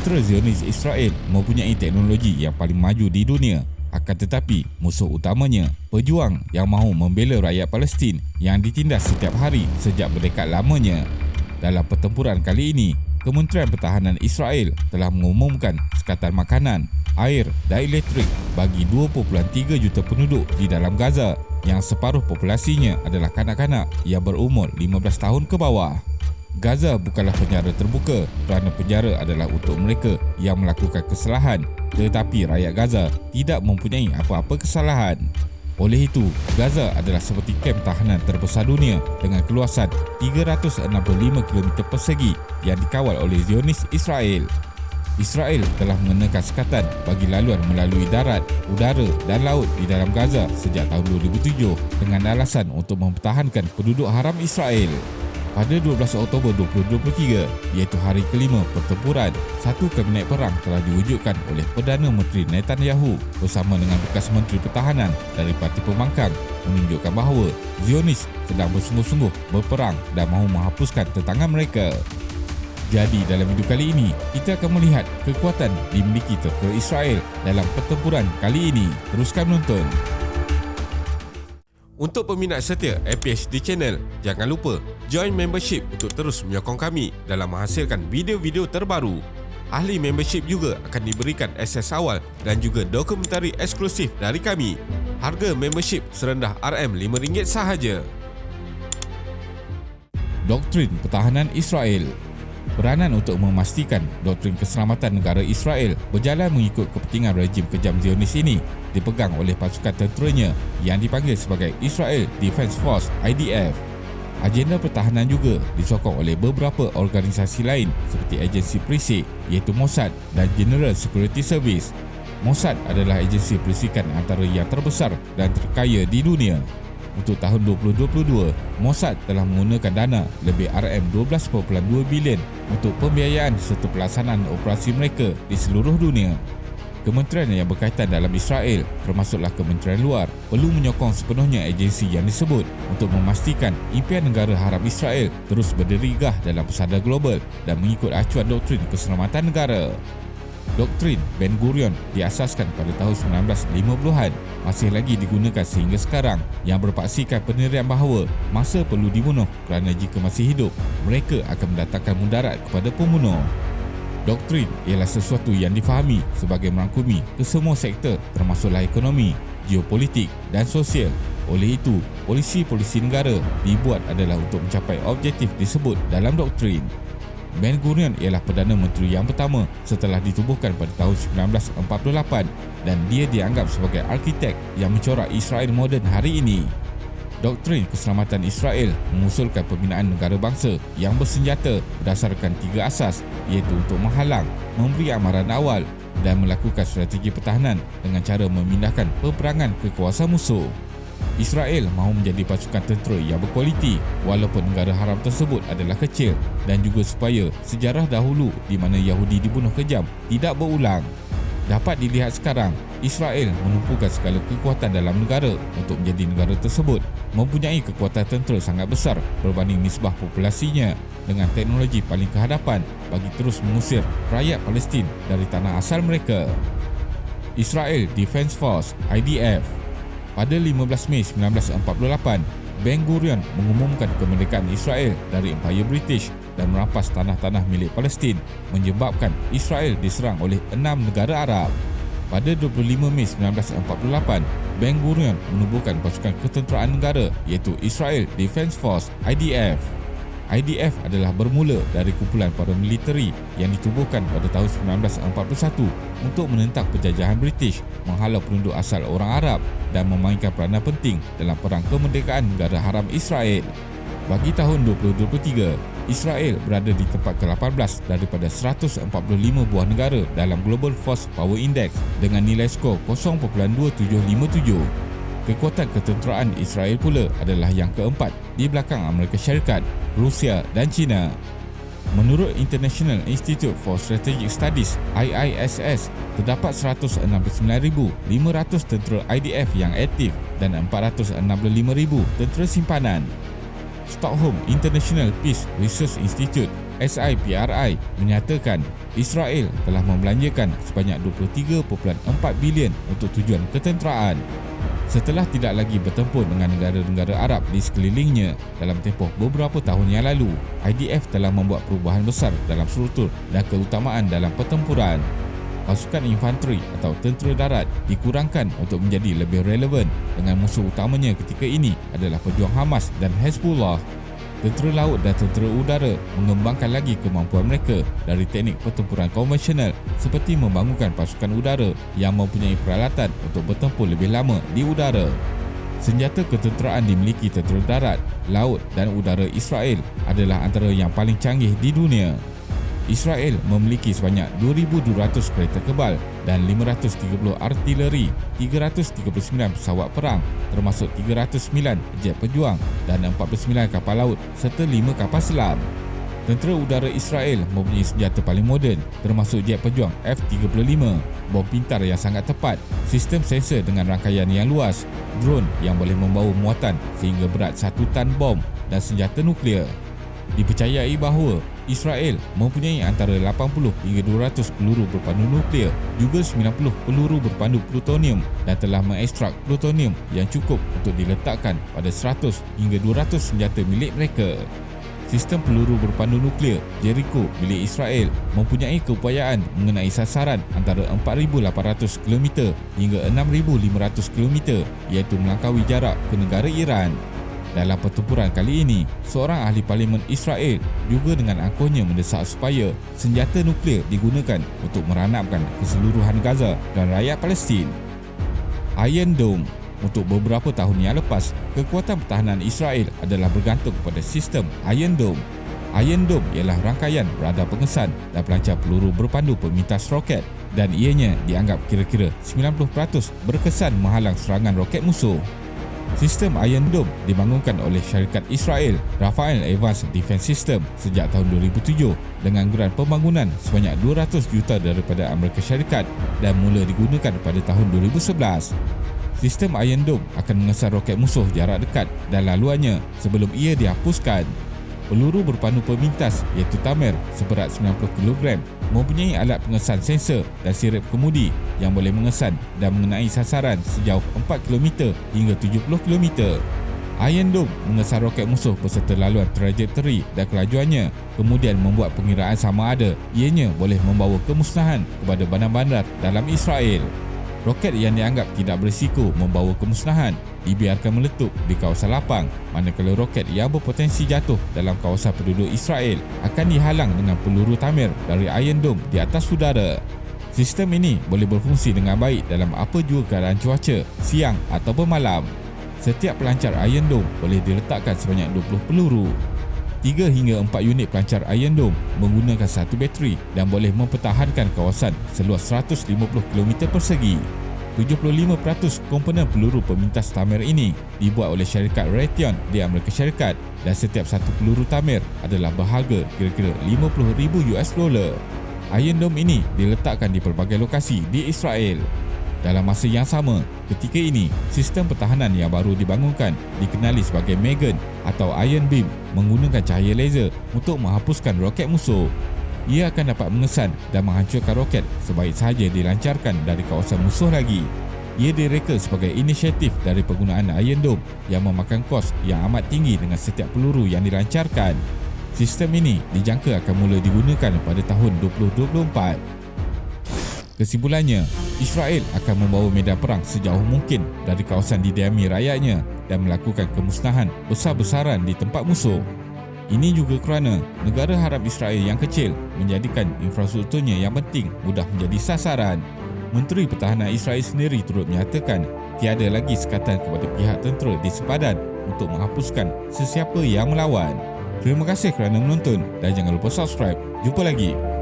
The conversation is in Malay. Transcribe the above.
Tentera Zionis Israel mempunyai teknologi yang paling maju di dunia. Akan tetapi, musuh utamanya, pejuang yang mahu membela rakyat Palestin yang ditindas setiap hari sejak berdekad lamanya. Dalam pertempuran kali ini, Kementerian Pertahanan Israel telah mengumumkan sekatan makanan, air dan elektrik bagi 2.3 juta penduduk di dalam Gaza yang separuh populasinya adalah kanak-kanak yang berumur 15 tahun ke bawah. Gaza bukanlah penjara terbuka kerana penjara adalah untuk mereka yang melakukan kesalahan, tetapi rakyat Gaza tidak mempunyai apa-apa kesalahan. Oleh itu, Gaza adalah seperti kem tahanan terbesar dunia dengan keluasan 365 km persegi yang dikawal oleh Zionis Israel. Israel telah mengenakan sekatan bagi laluan melalui darat, udara dan laut di dalam Gaza sejak tahun 2007 dengan alasan untuk mempertahankan penduduk haram Israel. Pada 12 Oktober 2023, iaitu hari kelima pertempuran, satu kabinet perang telah diwujudkan oleh Perdana Menteri Netanyahu bersama dengan bekas Menteri Pertahanan dari Parti Pembangkang menunjukkan bahawa Zionis sedang bersungguh-sungguh berperang dan mahu menghapuskan tentangan mereka. Jadi dalam video kali ini, kita akan melihat kekuatan dimiliki tentera Israel dalam pertempuran kali ini. Teruskan menonton. Untuk peminat setia APHD Channel, jangan lupa join membership untuk terus menyokong kami dalam menghasilkan video-video terbaru. Ahli membership juga akan diberikan akses awal dan juga dokumentari eksklusif dari kami. Harga membership serendah RM5 sahaja. Doktrin Pertahanan Israel. Peranan untuk memastikan doktrin keselamatan negara Israel berjalan mengikut kepentingan rejim kejam Zionis ini dipegang oleh pasukan tenteranya yang dipanggil sebagai Israel Defense Force (IDF). Agenda pertahanan juga disokong oleh beberapa organisasi lain seperti agensi perisik iaitu Mossad dan General Security Service. Mossad adalah agensi perisikan antara yang terbesar dan terkaya di dunia. Untuk tahun 2022, Mossad telah menggunakan dana lebih RM12.2 bilion untuk pembiayaan serta pelaksanaan operasi mereka di seluruh dunia. Kementerian yang berkaitan dalam Israel, termasuklah Kementerian Luar, perlu menyokong sepenuhnya agensi yang disebut untuk memastikan impian negara haram Israel terus berdiri gah dalam pesada global dan mengikut acuan doktrin keselamatan negara. Doktrin Ben Gurion diasaskan pada tahun 1950-an, masih lagi digunakan sehingga sekarang, yang berpaksikan pendirian bahawa masa perlu dibunuh kerana jika masih hidup, mereka akan mendatangkan mudarat kepada pembunuh. Doktrin ialah sesuatu yang difahami sebagai merangkumi kesemua sektor termasuklah ekonomi, geopolitik dan sosial. Oleh itu, polisi-polisi negara dibuat adalah untuk mencapai objektif disebut dalam doktrin. Ben Gurion ialah Perdana Menteri yang pertama setelah ditubuhkan pada tahun 1948 dan dia dianggap sebagai arkitek yang mencorak Israel moden hari ini. Doktrin keselamatan Israel mengusulkan pembinaan negara bangsa yang bersenjata berdasarkan 3 asas iaitu untuk menghalang, memberi amaran awal dan melakukan strategi pertahanan dengan cara memindahkan peperangan ke kawasan musuh. Israel mahu menjadi pasukan tentera yang berkualiti walaupun negara haram tersebut adalah kecil dan juga supaya sejarah dahulu di mana Yahudi dibunuh kejam tidak berulang. Dapat dilihat sekarang, Israel menumpukan segala kekuatan dalam negara untuk menjadi negara tersebut mempunyai kekuatan tentera sangat besar berbanding nisbah populasinya dengan teknologi paling kehadapan bagi terus mengusir rakyat Palestin dari tanah asal mereka. Israel Defense Force (IDF). Pada 15 Mei 1948, Ben Gurion mengumumkan kemerdekaan Israel dari Empayar British dan merampas tanah-tanah milik Palestin, menyebabkan Israel diserang oleh 6 negara Arab. Pada 25 Mei 1948, Ben Gurion menubuhkan pasukan ketenteraan negara iaitu Israel Defense Force (IDF). IDF adalah bermula dari kumpulan para militeri yang ditubuhkan pada tahun 1941 untuk menentang penjajahan British, menghalau penduduk asal orang Arab dan memainkan peranan penting dalam perang kemerdekaan negara haram Israel. Bagi tahun 2023, Israel berada di tempat ke-18 daripada 145 buah negara dalam Global Force Power Index dengan nilai skor 0.2757. Kekuatan ketenteraan Israel pula adalah yang keempat di belakang Amerika Syarikat, Rusia dan China. Menurut International Institute for Strategic Studies (IISS), terdapat 169,500 tentera IDF yang aktif dan 465,000 tentera simpanan. Stockholm International Peace Research Institute SIPRI menyatakan Israel telah membelanjakan sebanyak 23.4 bilion untuk tujuan ketenteraan. Setelah tidak lagi bertempur dengan negara-negara Arab di sekelilingnya dalam tempoh beberapa tahun yang lalu, IDF telah membuat perubahan besar dalam struktur dan keutamaan dalam pertempuran. Pasukan infanteri atau tentera darat dikurangkan untuk menjadi lebih relevan dengan musuh utamanya ketika ini adalah pejuang Hamas dan Hezbollah. Tentera laut dan tentera udara mengembangkan lagi kemampuan mereka dari teknik pertempuran konvensional seperti membangunkan pasukan udara yang mempunyai peralatan untuk bertempur lebih lama di udara. Senjata ketenteraan dimiliki tentera darat, laut dan udara Israel adalah antara yang paling canggih di dunia. Israel memiliki sebanyak 2,200 kereta kebal dan 530 artileri, 339 pesawat perang termasuk 309 jet pejuang dan 49 kapal laut serta 5 kapal selam. Tentera udara Israel mempunyai senjata paling moden termasuk jet pejuang F-35, bom pintar yang sangat tepat, sistem sensor dengan rangkaian yang luas, drone yang boleh membawa muatan sehingga berat 1 tan bom dan senjata nuklear. Dipercayai bahawa Israel mempunyai antara 80 hingga 200 peluru berpandu nuklear, juga 90 peluru berpandu plutonium dan telah mengekstrak plutonium yang cukup untuk diletakkan pada 100 hingga 200 senjata milik mereka. Sistem peluru berpandu nuklear Jericho milik Israel mempunyai keupayaan mengenai sasaran antara 4,800 km hingga 6,500 km, iaitu melangkaui jarak ke negara Iran. Dalam pertempuran kali ini, seorang ahli parlimen Israel juga dengan angkuhnya mendesak supaya senjata nuklear digunakan untuk meranapkan keseluruhan Gaza dan rakyat Palestin. Iron Dome. Untuk beberapa tahun yang lepas, kekuatan pertahanan Israel adalah bergantung kepada sistem Iron Dome. Iron Dome ialah rangkaian radar pengesan dan pelancar peluru berpandu pemintas roket dan ianya dianggap kira-kira 90% berkesan menghalang serangan roket musuh. Sistem Iron Dome dibangunkan oleh syarikat Israel Rafael Advanced Defense System sejak tahun 2007 dengan geran pembangunan sebanyak 200 juta daripada Amerika Syarikat dan mula digunakan pada tahun 2011. Sistem Iron Dome akan mengesan roket musuh jarak dekat dan laluannya sebelum ia dihapuskan. Peluru berpandu pemintas iaitu Tamer seberat 90 kg mempunyai alat pengesan sensor dan sirip kemudi yang boleh mengesan dan mengenai sasaran sejauh 4 km hingga 70 km. Iron Dome mengesan roket musuh beserta laluan trajektori dan kelajuannya, kemudian membuat pengiraan sama ada ianya boleh membawa kemusnahan kepada bandar-bandar dalam Israel. Roket yang dianggap tidak berisiko membawa kemusnahan dibiarkan meletup di kawasan lapang, manakala roket yang berpotensi jatuh dalam kawasan penduduk Israel akan dihalang dengan peluru Tamer dari Iron Dome di atas udara. Sistem ini boleh berfungsi dengan baik dalam apa jua keadaan cuaca, siang ataupun malam. Setiap pelancar Iron Dome boleh diletakkan sebanyak 20 peluru. 3 hingga 4 unit pelancar Iron Dome menggunakan satu bateri dan boleh mempertahankan kawasan seluas 150 km persegi. 75% komponen peluru pemintas Tamer ini dibuat oleh syarikat Raytheon di Amerika Syarikat dan setiap satu peluru Tamer adalah berharga kira-kira $50,000. Iron Dome ini diletakkan di pelbagai lokasi di Israel. Dalam masa yang sama, ketika ini, sistem pertahanan yang baru dibangunkan dikenali sebagai Megan atau Iron Beam menggunakan cahaya laser untuk menghapuskan roket musuh. Ia akan dapat mengesan dan menghancurkan roket sebaik sahaja dilancarkan dari kawasan musuh lagi. Ia direka sebagai inisiatif dari penggunaan Iron Dome yang memakan kos yang amat tinggi dengan setiap peluru yang dilancarkan. Sistem ini dijangka akan mula digunakan pada tahun 2024. Kesimpulannya, Israel akan membawa medan perang sejauh mungkin dari kawasan didiami rakyatnya dan melakukan kemusnahan besar-besaran di tempat musuh. Ini juga kerana negara harap Israel yang kecil menjadikan infrastrukturnya yang penting mudah menjadi sasaran. Menteri Pertahanan Israel sendiri turut menyatakan tiada lagi sekatan kepada pihak tentera di sempadan untuk menghapuskan sesiapa yang melawan. Terima kasih kerana menonton dan jangan lupa subscribe. Jumpa lagi.